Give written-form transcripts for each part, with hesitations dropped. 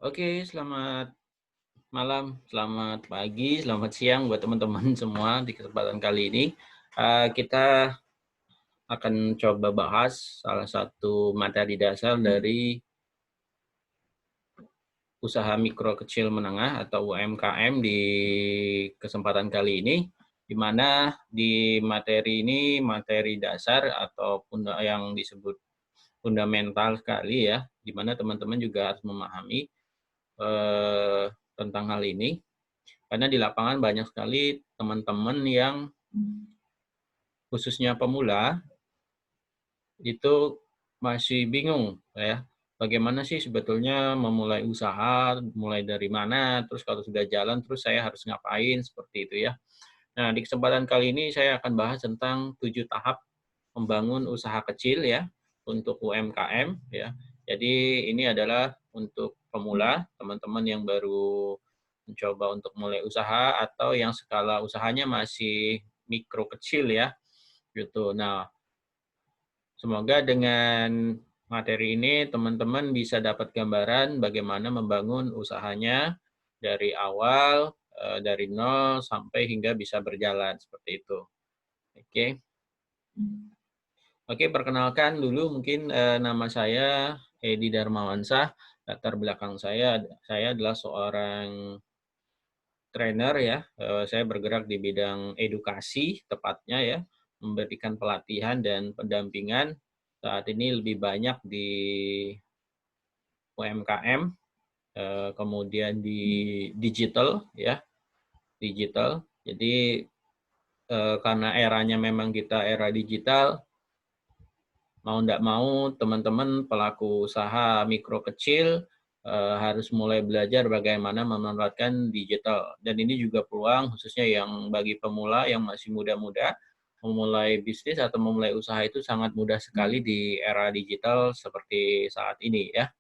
Oke, selamat malam, selamat pagi, selamat siang buat teman-teman semua di kesempatan kali ini. Kita akan coba bahas salah satu materi dasar dari usaha mikro kecil menengah atau UMKM di kesempatan kali ini, di mana di materi ini materi dasar ataupun yang disebut fundamental sekali ya, di mana teman-teman juga harus memahami tentang hal ini. Karena di lapangan banyak sekali teman-teman yang khususnya pemula itu masih bingung ya, bagaimana sih sebetulnya memulai usaha, mulai dari mana, terus kalau sudah jalan terus saya harus ngapain, seperti itu ya. Nah, di kesempatan kali ini saya akan bahas tentang 7 tahap membangun usaha kecil ya, untuk UMKM ya. Jadi ini adalah untuk pemula, teman-teman yang baru mencoba untuk mulai usaha atau yang skala usahanya masih mikro kecil ya, gitu. Nah, semoga dengan materi ini teman-teman bisa dapat gambaran bagaimana membangun usahanya dari awal, dari nol sampai hingga bisa berjalan, seperti itu. Oke. Oke, perkenalkan dulu mungkin, nama saya Edi Darmawansah, latar belakang saya adalah seorang trainer ya, saya bergerak di bidang edukasi tepatnya ya, memberikan pelatihan dan pendampingan saat ini lebih banyak di UMKM, kemudian di digital ya, digital. Jadi, karena eranya memang kita era digital, mau ndak mau teman-teman pelaku usaha mikro kecil, harus mulai belajar bagaimana memanfaatkan digital. Dan ini juga peluang khususnya yang bagi pemula yang masih muda-muda, memulai bisnis atau memulai usaha itu sangat mudah sekali di era digital seperti saat ini ya.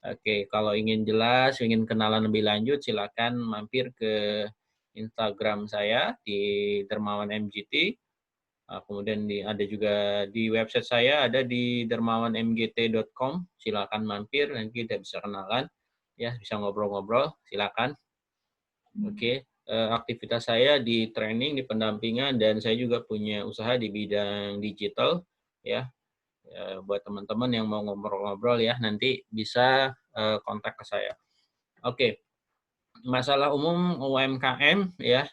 Oke, kalau ingin jelas, ingin kenalan lebih lanjut, silakan mampir ke Instagram saya di Dermawan MGT. Kemudian ada juga di website saya, ada di dermawanmgt.com. Silakan mampir, nanti kita bisa kenalan, ya bisa ngobrol-ngobrol. Silakan. Oke, aktivitas saya di training, di pendampingan, dan saya juga punya usaha di bidang digital, ya. Buat teman-teman yang mau ngobrol-ngobrol ya, nanti bisa kontak ke saya. Oke, masalah umum UMKM ya,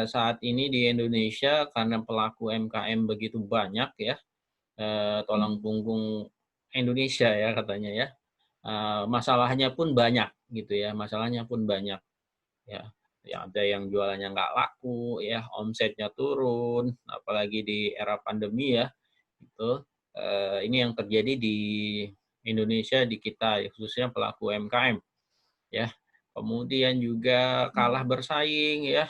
saat ini di Indonesia karena pelaku UMKM begitu banyak ya, tulang punggung Indonesia ya katanya ya, masalahnya pun banyak gitu ya, masalahnya pun banyak ya. Ya ada yang jualannya nggak laku ya, omsetnya turun, apalagi di era pandemi ya, itu. Ini yang terjadi di Indonesia, di kita, khususnya pelaku UMKM ya. Kemudian juga kalah bersaing ya,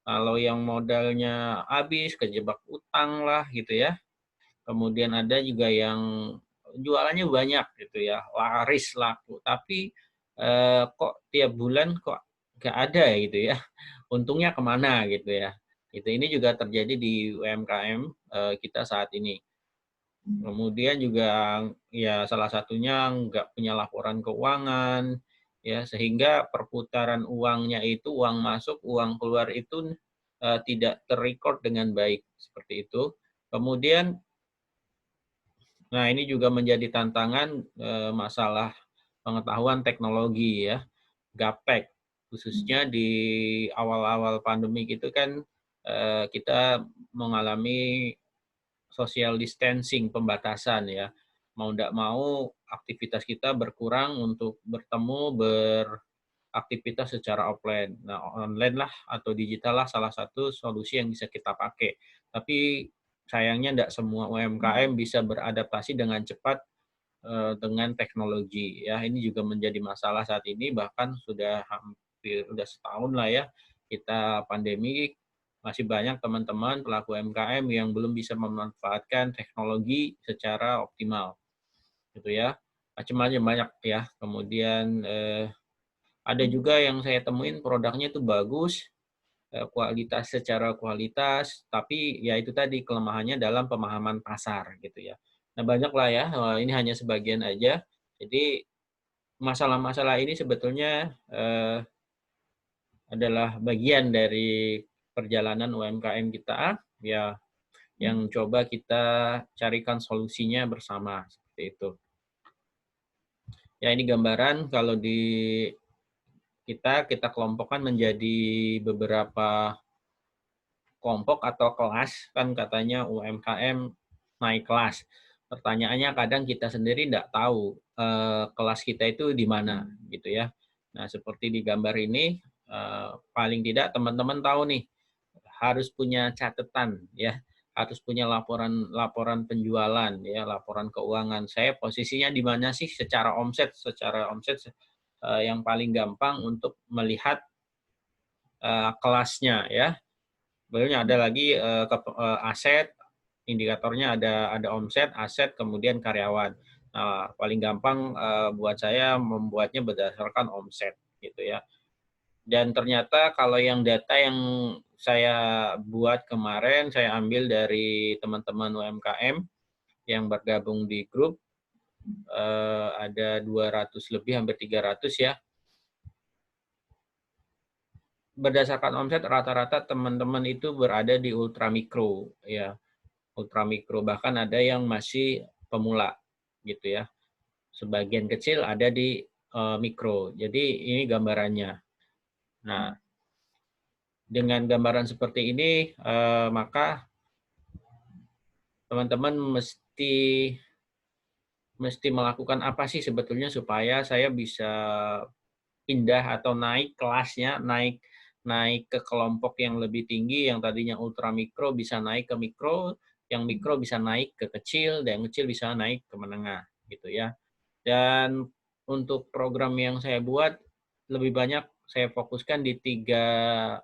kalau yang modalnya habis, kejebak utang lah gitu ya. Kemudian ada juga yang jualannya banyak gitu ya, laris, laku, tapi kok tiap bulan kok nggak ada ya gitu ya, untungnya kemana gitu ya. Ini juga terjadi di UMKM kita saat ini. Kemudian juga ya salah satunya nggak punya laporan keuangan, ya sehingga perputaran uangnya itu, uang masuk, uang keluar itu tidak ter dengan baik, seperti itu. Kemudian, nah ini juga menjadi tantangan masalah pengetahuan teknologi ya, gaptek, khususnya di awal-awal pandemi itu kan kita mengalami social distancing, pembatasan ya. Mau tidak mau aktivitas kita berkurang untuk bertemu, beraktivitas secara offline. Nah, online lah atau digital lah salah satu solusi yang bisa kita pakai. Tapi sayangnya tidak semua UMKM bisa beradaptasi dengan cepat dengan teknologi ya. Ini juga menjadi masalah saat ini, bahkan sudah hampir sudah setahun lah ya kita pandemi, masih banyak teman-teman pelaku UMKM yang belum bisa memanfaatkan teknologi secara optimal gitu ya. Macam-macam banyak ya. Kemudian ada juga yang saya temuin produknya itu bagus, kualitas, secara kualitas, tapi ya itu tadi kelemahannya dalam pemahaman pasar gitu ya. Nah, banyaklah ya, ini hanya sebagian aja. Jadi masalah-masalah ini sebetulnya adalah bagian dari perjalanan UMKM kita, ya, yang coba kita carikan solusinya bersama, seperti itu. Ya, ini gambaran kalau di kita kelompokkan menjadi beberapa kelompok atau kelas, kan katanya UMKM naik kelas. Pertanyaannya kadang kita sendiri tidak tahu kelas kita itu di mana, gitu ya. Nah, seperti di gambar ini, paling tidak teman-teman tahu nih, harus punya catatan, ya, harus punya laporan penjualan, ya, laporan keuangan. Saya posisinya di mana sih secara omset, yang paling gampang untuk melihat kelasnya, ya. Sebenarnya ada lagi aset, indikatornya ada omset, aset, kemudian karyawan. Nah, paling gampang buat saya membuatnya berdasarkan omset, gitu ya. Dan ternyata kalau yang data yang saya buat kemarin, saya ambil dari teman-teman UMKM yang bergabung di grup, ada 200 lebih, hampir 300 ya. Berdasarkan omset, rata-rata teman-teman itu berada di ultramikro, ya. Ultramikro, bahkan ada yang masih pemula, gitu ya. Sebagian kecil ada di mikro. Jadi ini gambarannya. Nah, dengan gambaran seperti ini, maka teman-teman mesti melakukan apa sih sebetulnya supaya saya bisa pindah atau naik kelasnya, naik naik ke kelompok yang lebih tinggi, yang tadinya ultramikro bisa naik ke mikro, yang mikro bisa naik ke kecil, dan yang kecil bisa naik ke menengah, gitu ya. Dan untuk program yang saya buat, lebih banyak saya fokuskan di tiga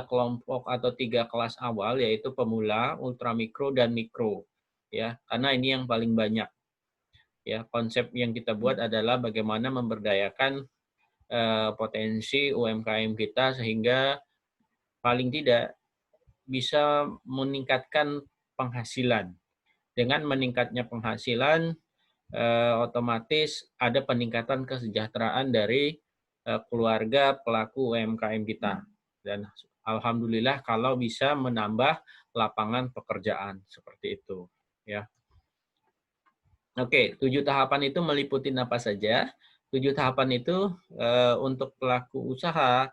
kelompok atau tiga kelas awal, yaitu pemula, ultramikro, dan mikro. Ya, karena ini yang paling banyak. Ya, konsep yang kita buat adalah bagaimana memberdayakan potensi UMKM kita sehingga paling tidak bisa meningkatkan penghasilan. Dengan meningkatnya penghasilan, otomatis ada peningkatan kesejahteraan dari keluarga pelaku UMKM kita. Dan alhamdulillah kalau bisa menambah lapangan pekerjaan seperti itu, ya. Oke, 7 tahapan itu meliputi apa saja? 7 tahapan itu untuk pelaku usaha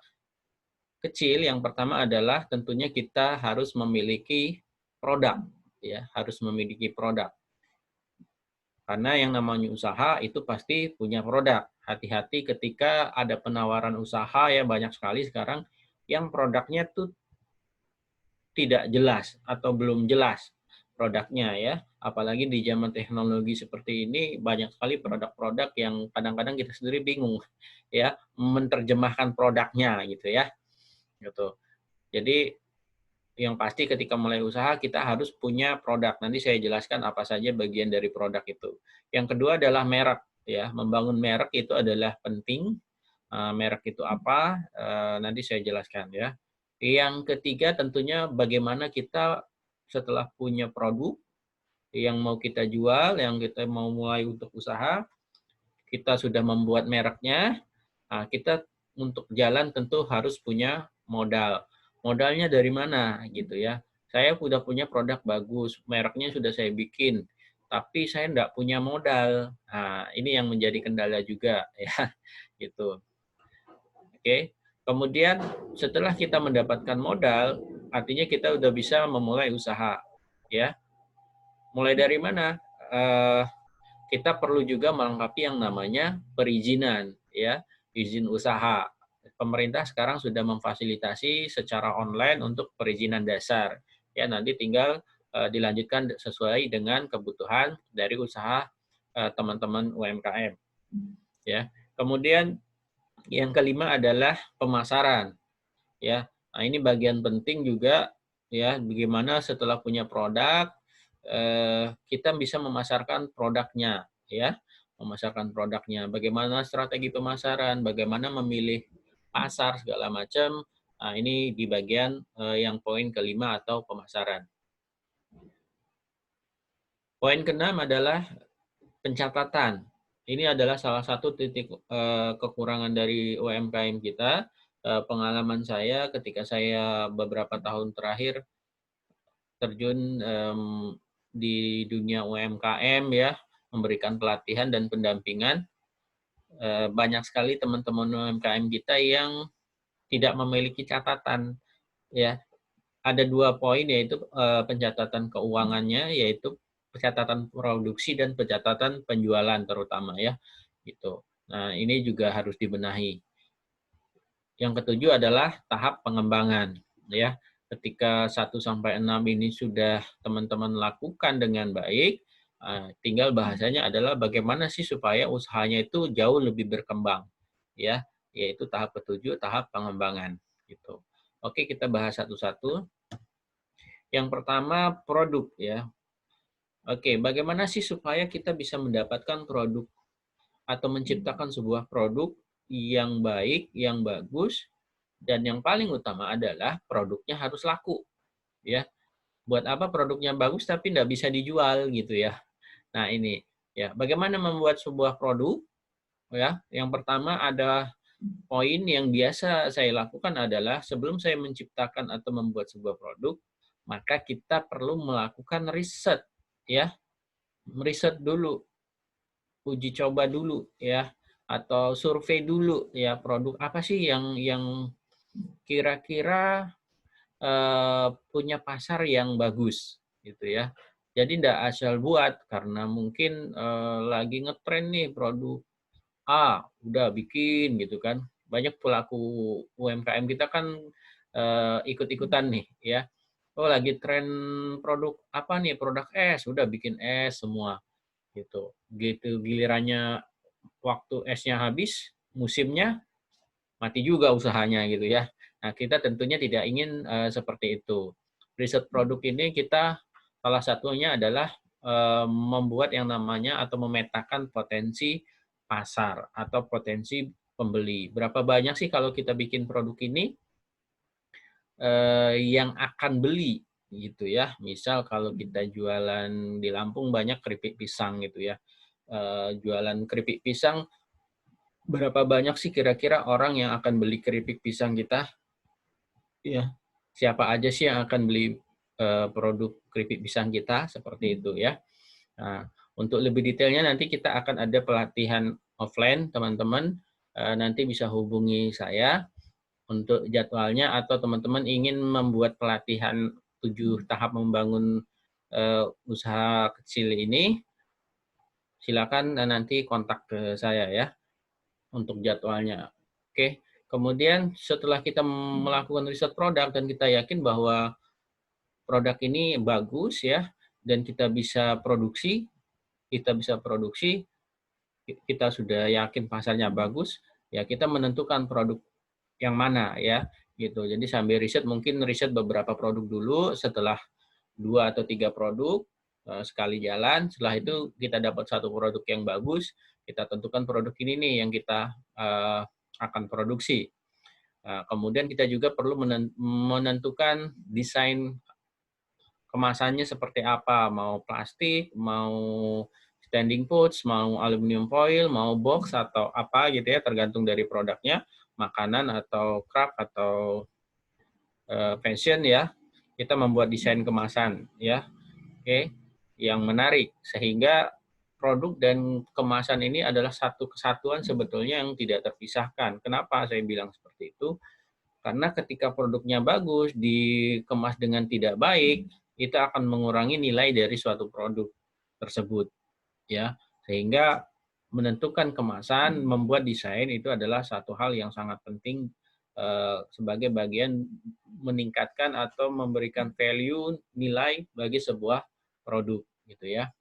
kecil, yang pertama adalah tentunya kita harus memiliki produk, ya, harus memiliki produk. Karena yang namanya usaha itu pasti punya produk. Hati-hati ketika ada penawaran usaha, ya, banyak sekali sekarang yang produknya tuh tidak jelas atau belum jelas produknya, ya. Apalagi di zaman teknologi seperti ini banyak sekali produk-produk yang kadang-kadang kita sendiri bingung, ya, menerjemahkan produknya, gitu ya. Gitu. Jadi yang pasti ketika mulai usaha kita harus punya produk. Nanti saya jelaskan apa saja bagian dari produk itu. Yang kedua adalah merek, ya. Membangun merek itu adalah penting. Merek itu apa? Nanti saya jelaskan, ya. Yang ketiga tentunya bagaimana kita setelah punya produk yang mau kita jual, yang kita mau mulai untuk usaha, kita sudah membuat mereknya, kita untuk jalan tentu harus punya modal. Modalnya dari mana, gitu ya. Saya sudah punya produk bagus, mereknya sudah saya bikin, tapi saya enggak punya modal. Nah, ini yang menjadi kendala juga, ya, gitu. Oke. Kemudian setelah kita mendapatkan modal, artinya kita udah bisa memulai usaha, ya. Mulai dari mana? Kita perlu juga melengkapi yang namanya perizinan, ya, izin usaha. Pemerintah sekarang sudah memfasilitasi secara online untuk perizinan dasar. Ya, nanti tinggal dilanjutkan sesuai dengan kebutuhan dari usaha teman-teman UMKM. Ya. Kemudian yang kelima adalah pemasaran. Ya, nah ini bagian penting juga, ya, bagaimana setelah punya produk kita bisa memasarkan produknya, ya, memasarkan produknya. Bagaimana strategi pemasaran, bagaimana memilih pasar segala macam. Nah, ini di bagian yang poin kelima atau pemasaran. Poin keenam adalah pencatatan, ini adalah salah satu titik kekurangan dari UMKM kita. Pengalaman saya ketika saya beberapa tahun terakhir terjun di dunia UMKM ya, memberikan pelatihan dan pendampingan. Banyak sekali teman-teman UMKM kita yang tidak memiliki catatan ya. Ada 2 poin yaitu pencatatan keuangannya, yaitu pencatatan produksi dan pencatatan penjualan terutama ya, gitu. Nah, ini juga harus dibenahi. Yang ketujuh adalah tahap pengembangan ya. Ketika 1-6 ini sudah teman-teman lakukan dengan baik, tinggal bahasanya adalah bagaimana sih supaya usahanya itu jauh lebih berkembang ya, yaitu tahap ketujuh, tahap pengembangan gitu. Oke, kita bahas satu-satu. Yang pertama produk ya. Oke, bagaimana sih supaya kita bisa mendapatkan produk atau menciptakan sebuah produk yang baik, yang bagus, dan yang paling utama adalah produknya harus laku ya. Buat apa produknya bagus tapi nggak bisa dijual gitu ya. Nah ini ya, bagaimana membuat sebuah produk ya. Yang pertama ada poin yang biasa saya lakukan adalah sebelum saya menciptakan atau membuat sebuah produk, maka kita perlu melakukan riset ya, riset dulu, uji coba dulu ya, atau survei dulu ya, produk apa sih yang kira-kira punya pasar yang bagus gitu ya. Jadi tidak asal buat karena mungkin lagi ngetren nih produk udah bikin gitu kan. Banyak pelaku UMKM kita kan ikut-ikutan nih ya. Oh lagi tren produk apa nih? Produk es, udah bikin es semua gitu. Gitu gilirannya waktu esnya habis, musimnya mati juga usahanya gitu ya. Nah, kita tentunya tidak ingin seperti itu. Riset produk ini kita salah satunya adalah membuat yang namanya atau memetakan potensi pasar atau potensi pembeli. Berapa banyak sih kalau kita bikin produk ini yang akan beli gitu ya. Misal kalau kita jualan di Lampung banyak keripik pisang gitu ya. Jualan keripik pisang, berapa banyak sih kira-kira orang yang akan beli keripik pisang kita? Iya. Siapa aja sih yang akan beli produk keripik pisang kita seperti itu ya. Nah, untuk lebih detailnya nanti kita akan ada pelatihan offline, teman-teman. Nanti bisa hubungi saya untuk jadwalnya atau teman-teman ingin membuat pelatihan 7 tahap membangun usaha kecil ini, silakan nanti kontak ke saya ya untuk jadwalnya. Oke. Kemudian setelah kita melakukan riset produk dan kita yakin bahwa produk ini bagus ya dan kita bisa produksi, kita sudah yakin pasarnya bagus, ya kita menentukan produk yang mana ya gitu. Jadi sambil riset mungkin riset beberapa produk dulu, setelah 2 atau 3 produk sekali jalan, setelah itu kita dapat satu produk yang bagus, kita tentukan produk ini nih yang kita akan produksi. Kemudian kita juga perlu menentukan desain kemasannya seperti apa, mau plastik, mau standing pouch, mau aluminium foil, mau box atau apa gitu ya, tergantung dari produknya, makanan atau craft atau fashion ya. Kita membuat desain kemasan ya, oke, yang menarik sehingga produk dan kemasan ini adalah satu kesatuan sebetulnya yang tidak terpisahkan. Kenapa saya bilang seperti itu? Karena ketika produknya bagus, dikemas dengan tidak baik, itu akan mengurangi nilai dari suatu produk tersebut. Ya, sehingga menentukan kemasan, membuat desain itu adalah satu hal yang sangat penting sebagai bagian meningkatkan atau memberikan value nilai bagi sebuah produk gitu ya.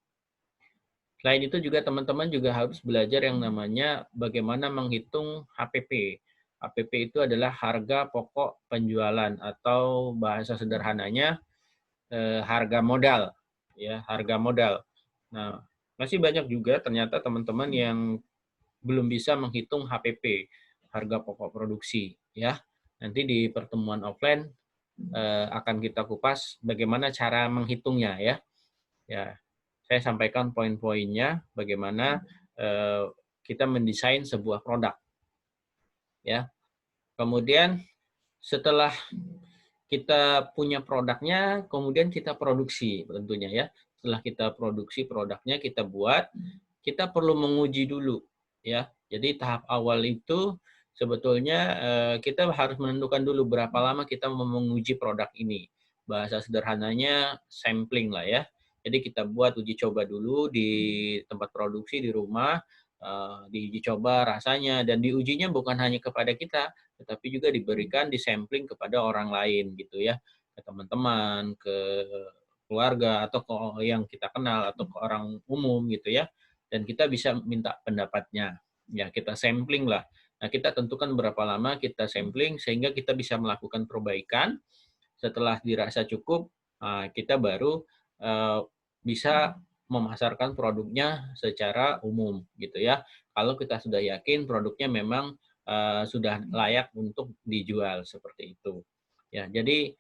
Selain itu juga teman-teman juga harus belajar yang namanya bagaimana menghitung HPP. HPP itu adalah harga pokok penjualan atau bahasa sederhananya harga modal, ya harga modal. Nah, masih banyak juga ternyata teman-teman yang belum bisa menghitung HPP, harga pokok produksi, ya. Nanti di pertemuan offline akan kita kupas bagaimana cara menghitungnya, ya. Ya, saya sampaikan poin-poinnya, bagaimana kita mendesain sebuah produk, ya. Kemudian setelah kita punya produknya, kemudian kita produksi tentunya ya. Setelah kita produksi produknya, kita buat, kita perlu menguji dulu ya. Jadi tahap awal itu sebetulnya kita harus menentukan dulu berapa lama kita mau menguji produk ini. Bahasa sederhananya sampling lah ya. Jadi kita buat uji coba dulu di tempat produksi di rumah, diuji coba rasanya, dan diujinya bukan hanya kepada kita, tetapi juga diberikan di sampling kepada orang lain gitu ya, ke teman-teman, ke keluarga, atau ke yang kita kenal, atau ke orang umum gitu ya, dan kita bisa minta pendapatnya. Ya, kita sampling lah. Nah, kita tentukan berapa lama kita sampling sehingga kita bisa melakukan perbaikan. Setelah dirasa cukup, kita baru bisa memasarkan produknya secara umum gitu ya. Kalau kita sudah yakin produknya memang sudah layak untuk dijual seperti itu. Ya, jadi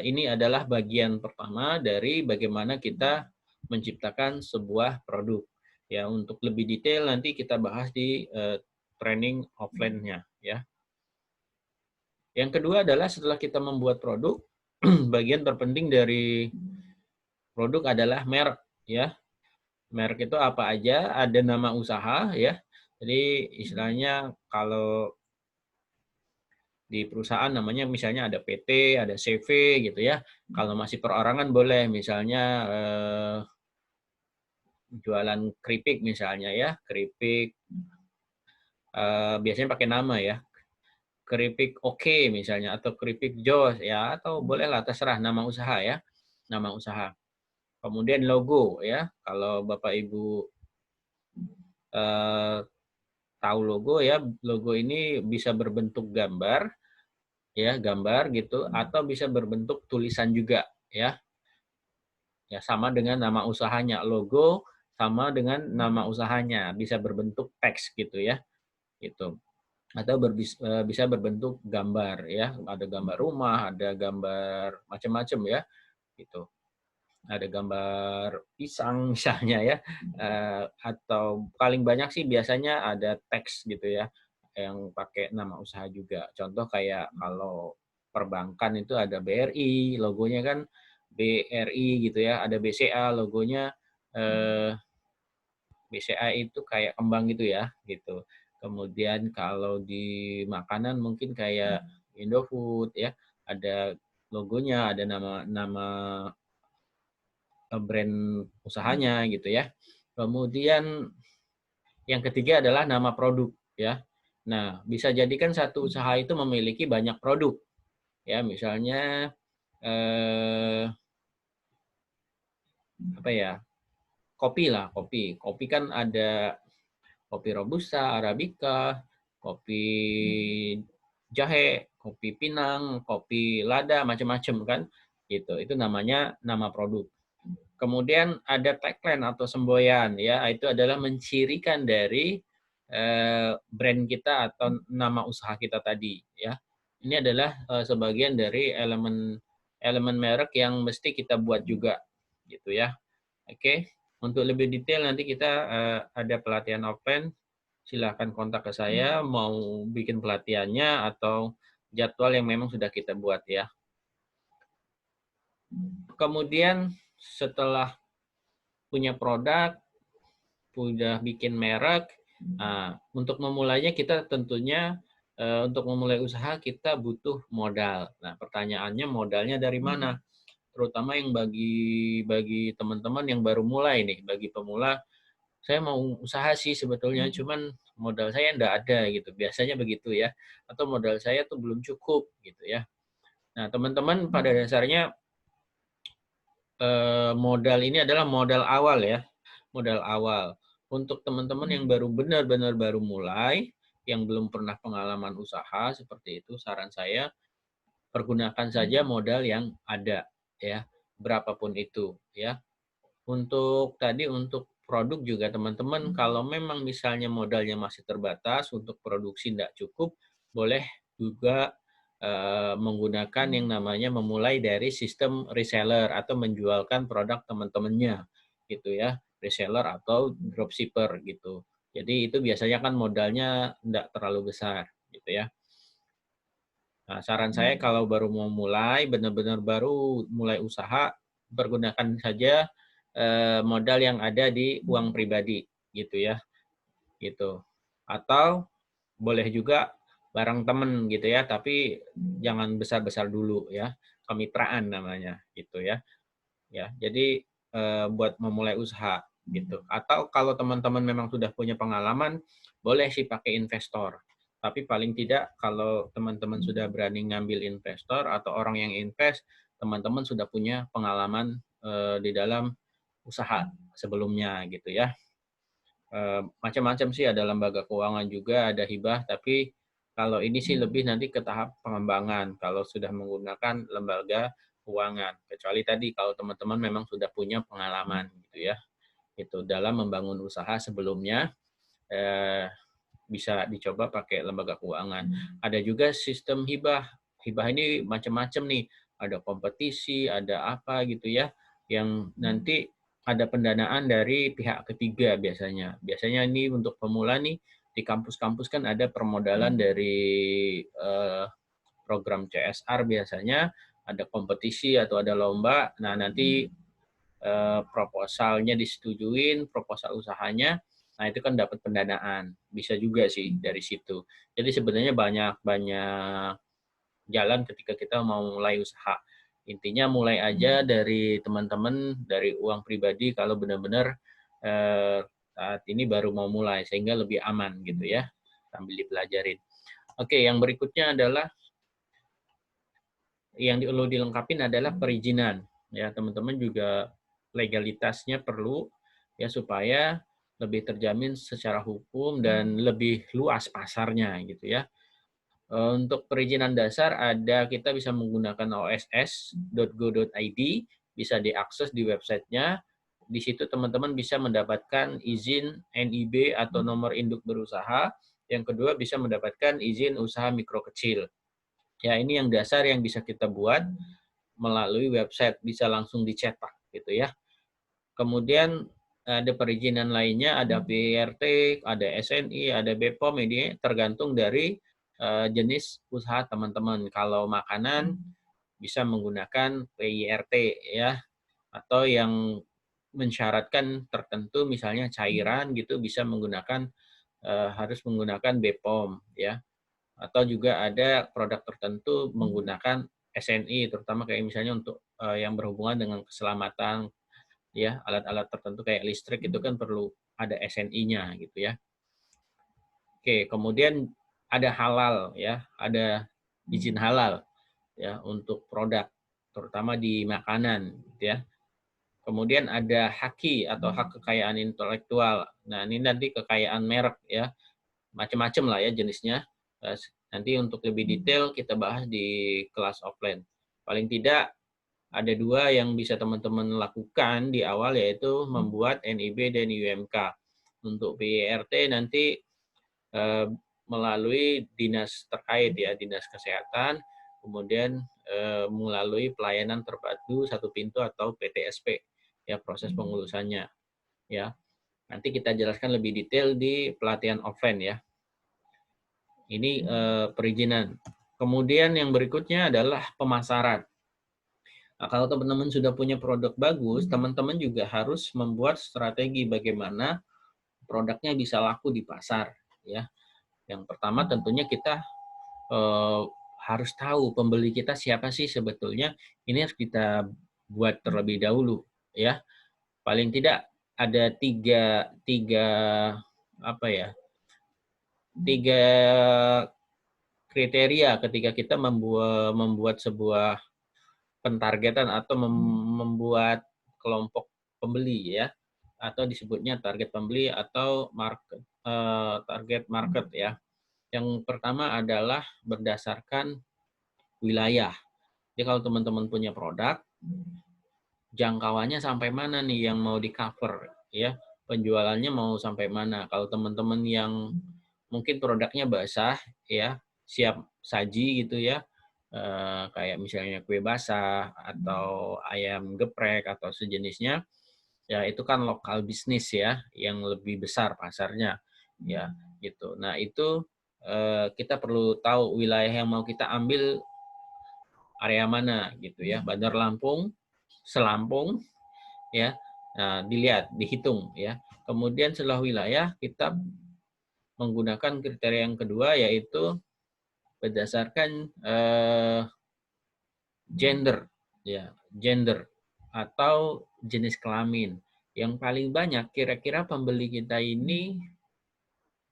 ini adalah bagian pertama dari bagaimana kita menciptakan sebuah produk. Ya, untuk lebih detail nanti kita bahas di training offline-nya ya. Yang kedua adalah setelah kita membuat produk, bagian terpenting dari produk adalah merek ya. Merek itu apa aja? Ada nama usaha ya. Jadi istilahnya kalau di perusahaan namanya misalnya ada PT, ada CV gitu ya. Kalau masih perorangan boleh misalnya jualan keripik misalnya ya, keripik biasanya pakai nama ya. Keripik Oke misalnya, atau keripik Jos ya, atau bolehlah terserah nama usaha ya, nama usaha. Kemudian logo ya, kalau Bapak Ibu tahu logo ya, logo ini bisa berbentuk gambar ya, gambar gitu, atau bisa berbentuk tulisan juga ya. Ya, sama dengan nama usahanya. Logo sama dengan nama usahanya, bisa berbentuk teks gitu ya. Gitu. Atau bisa berbentuk gambar ya, ada gambar rumah, ada gambar macam-macam ya, gitu. Ada gambar pisang misalnya ya, atau paling banyak sih biasanya ada teks gitu ya, yang pakai nama usaha juga. Contoh kayak kalau perbankan itu ada BRI, logonya kan BRI gitu ya, ada BCA, logonya BCA itu kayak kembang gitu ya, gitu. Kemudian kalau di makanan mungkin kayak Indofood ya, ada logonya, ada nama nama brand usahanya gitu ya. Kemudian yang ketiga adalah nama produk ya. Nah, bisa jadikan satu usaha itu memiliki banyak produk. Ya, misalnya apa ya? Kopi lah, kopi. Kopi kan ada kopi robusta, arabica, kopi jahe, kopi pinang, kopi lada, macam-macam kan. Gitu. Itu namanya nama produk. Kemudian ada tagline atau semboyan ya, itu adalah mencirikan dari brand kita atau nama usaha kita tadi ya. Ini adalah sebagian dari elemen elemen merek yang mesti kita buat juga gitu ya. Oke, untuk lebih detail nanti kita ada pelatihan offline. Silahkan kontak ke saya mau bikin pelatihannya atau jadwal yang memang sudah kita buat ya. Kemudian setelah punya produk, sudah bikin merek, untuk memulainya kita tentunya untuk memulai usaha kita butuh modal. Nah, pertanyaannya modalnya dari mana? Terutama yang bagi teman-teman yang baru mulai nih, bagi pemula, saya mau usaha sih sebetulnya, cuman modal saya enggak ada gitu. Biasanya begitu ya. Atau modal saya tuh belum cukup gitu ya. Nah, teman-teman pada dasarnya modal ini adalah modal awal ya. Modal awal. Untuk teman-teman yang baru benar-benar baru mulai, yang belum pernah pengalaman usaha seperti itu, saran saya pergunakan saja modal yang ada ya, berapapun itu ya. Untuk produk juga teman-teman, kalau memang misalnya modalnya masih terbatas untuk produksi tidak cukup, boleh juga menggunakan yang namanya memulai dari sistem reseller atau menjualkan produk teman-temannya gitu ya, reseller atau dropshipper gitu. Jadi itu biasanya kan modalnya enggak terlalu besar gitu ya. Nah, saran saya kalau baru mau mulai, benar-benar baru mulai usaha, pergunakan saja modal yang ada di uang pribadi gitu ya, gitu. Atau boleh juga bareng temen gitu ya, tapi jangan besar-besar dulu ya, kemitraan namanya gitu ya. Ya, jadi buat memulai usaha gitu. Atau kalau teman-teman memang sudah punya pengalaman, boleh sih pakai investor. Tapi paling tidak kalau teman-teman sudah berani ngambil investor atau orang yang invest, teman-teman sudah punya pengalaman di dalam usaha sebelumnya gitu ya. Macam-macam sih, ada lembaga keuangan juga, ada hibah, tapi kalau ini sih lebih nanti ke tahap pengembangan kalau sudah menggunakan lembaga keuangan. Kecuali tadi kalau teman-teman memang sudah punya pengalaman gitu ya. Itu dalam membangun usaha sebelumnya bisa dicoba pakai lembaga keuangan. Ada juga sistem hibah. Hibah ini macam-macam nih. Ada kompetisi, ada apa gitu ya, yang nanti ada pendanaan dari pihak ketiga biasanya. Biasanya ini untuk pemula nih, di kampus-kampus kan ada permodalan dari program CSR biasanya, ada kompetisi atau ada lomba. Nah, nanti proposalnya disetujuin, proposal usahanya, nah itu kan dapat pendanaan. Bisa juga sih dari situ. Jadi sebenarnya banyak jalan ketika kita mau mulai usaha. Intinya mulai aja dari teman-teman, dari uang pribadi kalau benar-benar saat ini baru mau mulai, sehingga lebih aman gitu ya, sambil dipelajarin. Oke, yang berikutnya adalah yang perlu dilengkapin adalah perizinan. Ya, teman-teman juga legalitasnya perlu ya supaya lebih terjamin secara hukum dan lebih luas pasarnya gitu ya. Untuk perizinan dasar ada, kita bisa menggunakan oss.go.id, bisa diakses di websitenya. Di situ teman-teman bisa mendapatkan izin NIB atau nomor induk berusaha. Yang kedua bisa mendapatkan izin usaha mikro kecil. Ya, ini yang dasar yang bisa kita buat melalui website, bisa langsung dicetak gitu ya. Kemudian ada perizinan lainnya, ada PRT, ada SNI, ada BPOM, ini tergantung dari jenis usaha teman-teman. Kalau makanan bisa menggunakan PIRT ya, atau yang mensyaratkan tertentu misalnya cairan gitu bisa menggunakan harus menggunakan BPOM ya. Atau juga ada produk tertentu menggunakan SNI, terutama kayak misalnya untuk yang berhubungan dengan keselamatan ya, alat-alat tertentu kayak listrik itu kan perlu ada SNI-nya gitu ya. Oke, kemudian ada halal ya, ada izin halal ya untuk produk terutama di makanan gitu ya. Kemudian ada haki atau hak kekayaan intelektual. Nah, ini nanti kekayaan merek ya. Macam-macam lah ya jenisnya. Nanti untuk lebih detail kita bahas di kelas offline. Paling tidak ada dua yang bisa teman-teman lakukan di awal, yaitu membuat NIB dan UMK. Untuk PIRT nanti melalui dinas terkait ya, dinas kesehatan, kemudian melalui pelayanan terpadu satu pintu atau PTSP ya, proses pengurusannya ya. Nanti kita jelaskan lebih detail di pelatihan offline ya. Ini perizinan. Kemudian yang berikutnya adalah pemasaran. Nah, kalau teman-teman sudah punya produk bagus, teman-teman juga harus membuat strategi bagaimana produknya bisa laku di pasar. Ya, yang pertama tentunya kita harus tahu pembeli kita siapa sih sebetulnya. Ini harus kita buat terlebih dahulu. Ya, paling tidak ada tiga apa ya? Tiga kriteria ketika kita membuat sebuah pentargetan atau membuat kelompok pembeli ya, atau disebutnya target pembeli atau target market ya. Yang pertama adalah berdasarkan wilayah. Jadi kalau teman-teman punya produk, jangkauannya sampai mana nih yang mau di cover ya, penjualannya mau sampai mana. Kalau teman-teman yang mungkin produknya basah ya, siap saji gitu ya, kayak misalnya kue basah atau ayam geprek atau sejenisnya, ya itu kan lokal bisnis ya, yang lebih besar pasarnya. ya gitu. Nah itu kita perlu tahu wilayah yang mau kita ambil area mana gitu ya. Bandar Lampung, Selampung, ya. Nah dilihat, dihitung ya. Kemudian setelah wilayah kita menggunakan kriteria yang kedua yaitu berdasarkan gender, ya gender atau jenis kelamin. Yang paling banyak kira-kira pembeli kita ini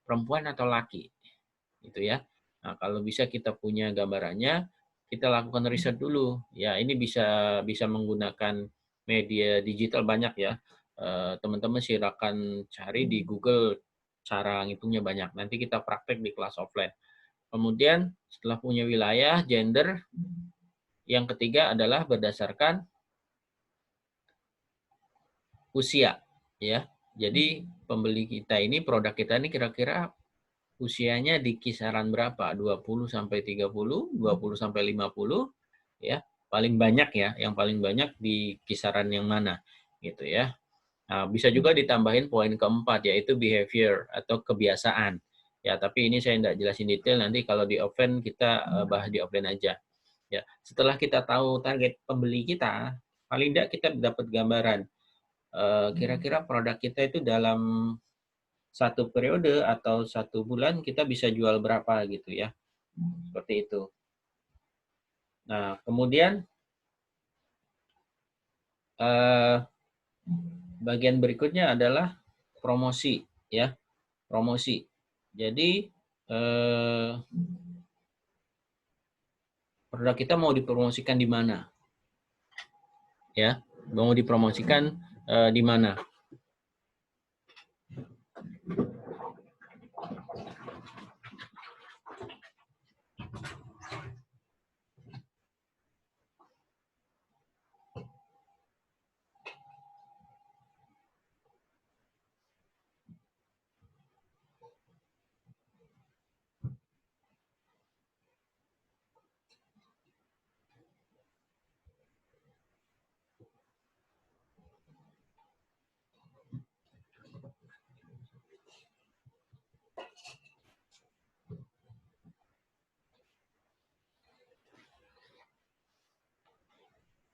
perempuan atau laki, gitu ya. Nah, kalau bisa kita punya gambarannya, kita lakukan riset dulu. Ya, ini bisa bisa menggunakan media digital banyak ya. Teman-teman silakan cari di Google, cara ngitungnya banyak. Nanti kita praktek di kelas offline. Kemudian setelah punya wilayah, gender, yang ketiga adalah berdasarkan usia, ya. Jadi pembeli kita ini, produk kita ini kira-kira usianya di kisaran berapa? 20 sampai 30, 20 sampai 50, ya. Paling banyak ya, yang paling banyak di kisaran yang mana, gitu ya. Nah, bisa juga ditambahin poin keempat, yaitu behavior atau kebiasaan. Ya, tapi ini saya tidak jelasin detail, nanti kalau di offline kita bahas di offline aja. Ya, setelah kita tahu target pembeli kita, paling tidak kita dapat gambaran kira-kira produk kita itu dalam satu periode atau satu bulan kita bisa jual berapa gitu ya. Seperti itu. Nah, kemudian bagian berikutnya adalah promosi ya. Promosi. Jadi produk kita mau dipromosikan di mana? Ya, mau dipromosikan di mana?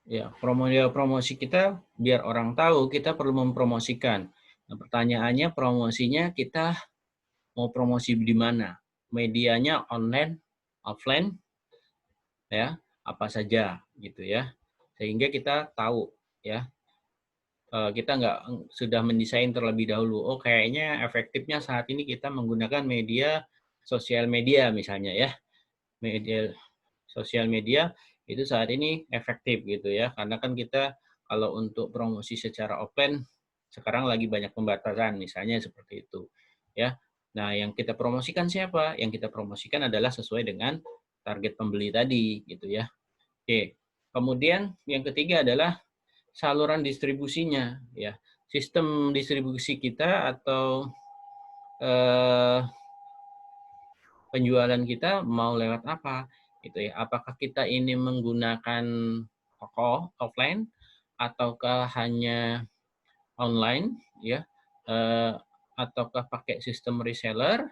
Ya, promosi kita biar orang tahu kita perlu mempromosikan. Nah, pertanyaannya promosinya kita mau promosi di mana? Medianya online, offline, ya, apa saja gitu ya. Sehingga kita tahu ya, kita nggak sudah mendesain terlebih dahulu. Oh, kayaknya efektifnya saat ini kita menggunakan media sosial media misalnya ya. Media sosial media itu saat ini efektif gitu ya. Karena kan kita kalau untuk promosi secara offline sekarang lagi banyak pembatasan misalnya seperti itu ya. Nah, yang kita promosikan siapa? Yang kita promosikan adalah sesuai dengan target pembeli tadi gitu ya. Oke. Kemudian yang ketiga adalah saluran distribusinya ya. Sistem distribusi kita atau eh, penjualan kita mau lewat apa gitu ya. Apakah kita ini menggunakan toko offline ataukah hanya online ya, ataukah pakai sistem reseller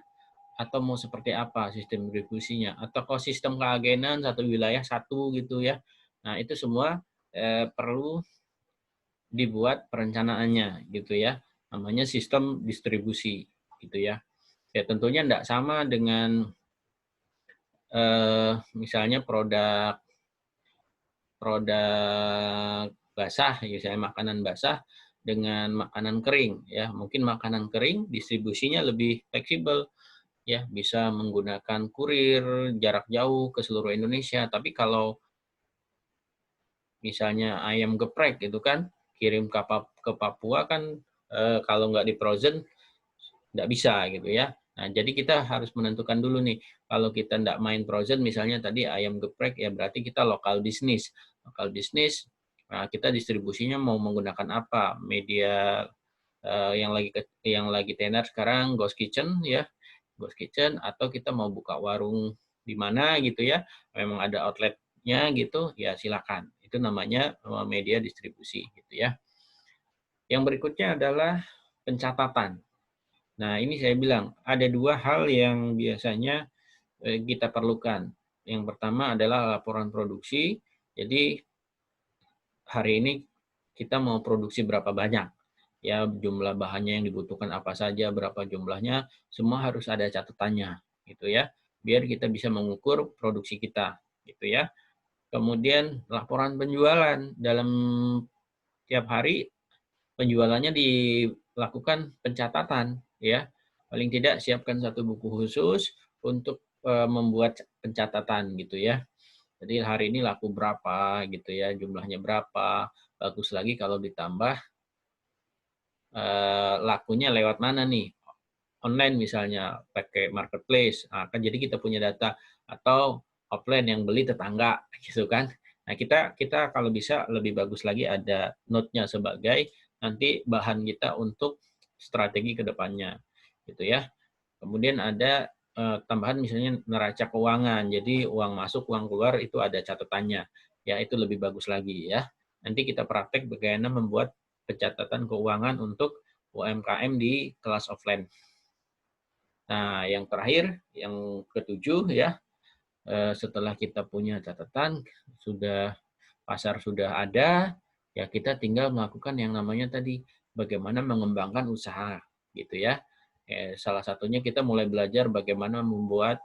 atau mau seperti apa sistem distribusinya, ataukah sistem keagenan satu wilayah satu gitu ya. Nah, itu semua perlu dibuat perencanaannya gitu ya. Namanya sistem distribusi gitu ya. Ya tentunya tidak sama dengan misalnya produk basah, misalnya makanan basah dengan makanan kering ya. Mungkin makanan kering distribusinya lebih fleksibel ya, bisa menggunakan kurir jarak jauh ke seluruh Indonesia. Tapi kalau misalnya ayam geprek itu kan kirim ke Papua kan kalau nggak di frozen nggak bisa gitu ya. Nah, jadi kita harus menentukan dulu nih, kalau kita nggak main frozen, misalnya tadi ayam geprek, ya berarti kita lokal bisnis. Lokal bisnis, nah kita distribusinya mau menggunakan apa? Media yang lagi tenar sekarang, Ghost Kitchen ya, Ghost Kitchen, atau kita mau buka warung di mana gitu ya, memang ada outletnya gitu, ya silakan. Itu namanya media distribusi gitu ya. Yang berikutnya adalah pencatatan. Nah, ini saya bilang, ada dua hal yang biasanya kita perlukan. Yang pertama adalah laporan produksi. Jadi, hari ini kita mau produksi berapa banyak. Ya, jumlah bahannya yang dibutuhkan apa saja, berapa jumlahnya, semua harus ada catatannya, gitu ya. Biar kita bisa mengukur produksi kita, gitu ya. Kemudian laporan penjualan dalam tiap hari penjualannya dilakukan pencatatan ya. Paling tidak siapkan satu buku khusus untuk membuat pencatatan gitu ya. Jadi hari ini laku berapa gitu ya, jumlahnya berapa. Bagus lagi kalau ditambah lakunya lewat mana nih? Online misalnya pakai marketplace. Nah, kan jadi kita punya data atau offline yang beli tetangga gitu kan. Nah, kita kalau bisa lebih bagus lagi ada note-nya sebagai nanti bahan kita untuk strategi ke depannya gitu ya. Kemudian ada tambahan misalnya neraca keuangan. Jadi uang masuk, uang keluar itu ada catatannya. Ya, itu lebih bagus lagi ya. Nanti kita praktek bagaimana membuat pencatatan keuangan untuk UMKM di kelas offline. Nah, yang terakhir, yang ketujuh ya, setelah kita punya catatan, sudah pasar sudah ada, ya kita tinggal melakukan yang namanya tadi bagaimana mengembangkan usaha, gitu ya. Salah satunya kita mulai belajar bagaimana membuat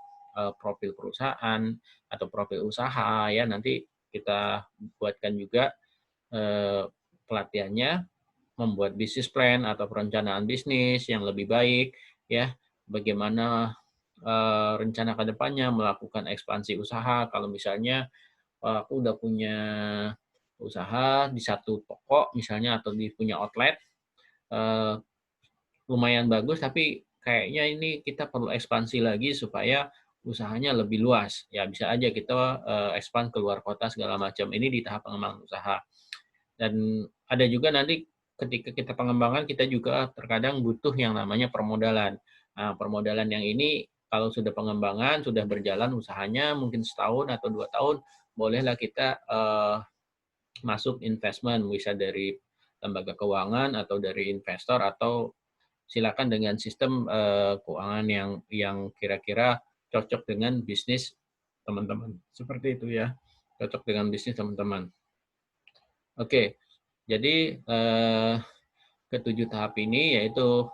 profil perusahaan atau profil usaha ya. Nanti kita buatkan juga pelatihannya membuat bisnis plan atau perencanaan bisnis yang lebih baik ya, bagaimana rencana ke depannya melakukan ekspansi usaha. Kalau misalnya aku udah punya usaha di satu toko misalnya atau di punya outlet eh, lumayan bagus, tapi kayaknya ini kita perlu ekspansi lagi supaya usahanya lebih luas. Ya bisa aja kita expand keluar kota segala macam. Ini di tahap pengembangan usaha. Dan ada juga nanti ketika kita pengembangan, kita juga terkadang butuh yang namanya permodalan. Nah, permodalan yang ini kalau sudah pengembangan, sudah berjalan usahanya mungkin setahun atau 2 tahun, bolehlah kita masuk investment, bisa dari lembaga keuangan atau dari investor, atau silakan dengan sistem keuangan yang kira-kira cocok dengan bisnis teman-teman. Seperti itu ya, cocok dengan bisnis teman-teman. Oke, jadi ketujuh tahap ini yaitu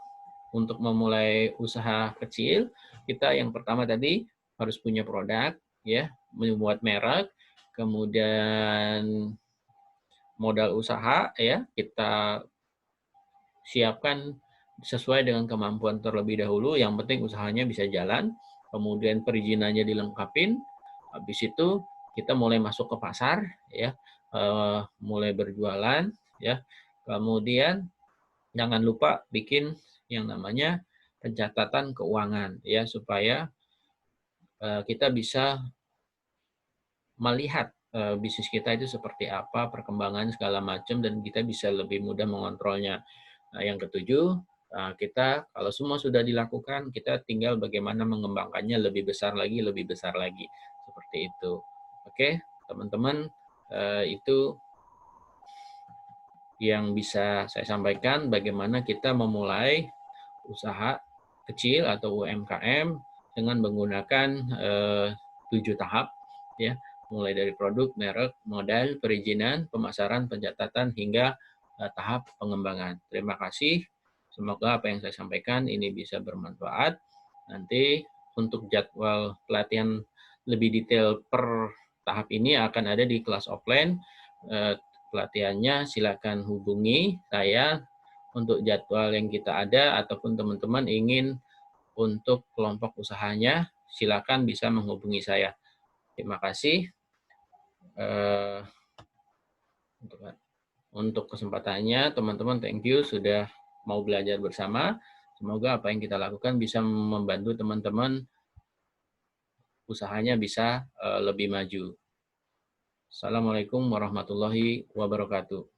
untuk memulai usaha kecil, kita yang pertama tadi harus punya produk, ya, membuat merek, kemudian modal usaha, ya, kita siapkan sesuai dengan kemampuan terlebih dahulu. Yang penting usahanya bisa jalan, kemudian perizinannya dilengkapin, habis itu kita mulai masuk ke pasar, ya, mulai berjualan, ya, kemudian jangan lupa bikin yang namanya pencatatan keuangan ya supaya kita bisa melihat bisnis kita itu seperti apa, perkembangan segala macam dan kita bisa lebih mudah mengontrolnya. Nah, yang ketujuh, kita kalau semua sudah dilakukan, kita tinggal bagaimana mengembangkannya lebih besar lagi, lebih besar lagi. Seperti itu. Oke, teman-teman, itu yang bisa saya sampaikan bagaimana kita memulai usaha kecil atau UMKM dengan menggunakan 7 tahap ya, mulai dari produk, merek, modal, perizinan, pemasaran, pencatatan hingga tahap pengembangan. Terima kasih. Semoga apa yang saya sampaikan ini bisa bermanfaat. Nanti untuk jadwal pelatihan lebih detail per tahap ini akan ada di kelas offline. Pelatihannya silakan hubungi saya untuk jadwal yang kita ada ataupun teman-teman ingin untuk kelompok usahanya, silakan bisa menghubungi saya. Terima kasih untuk kesempatannya, teman-teman. Thank you sudah mau belajar bersama. Semoga apa yang kita lakukan bisa membantu teman-teman usahanya bisa lebih maju. Assalamualaikum warahmatullahi wabarakatuh.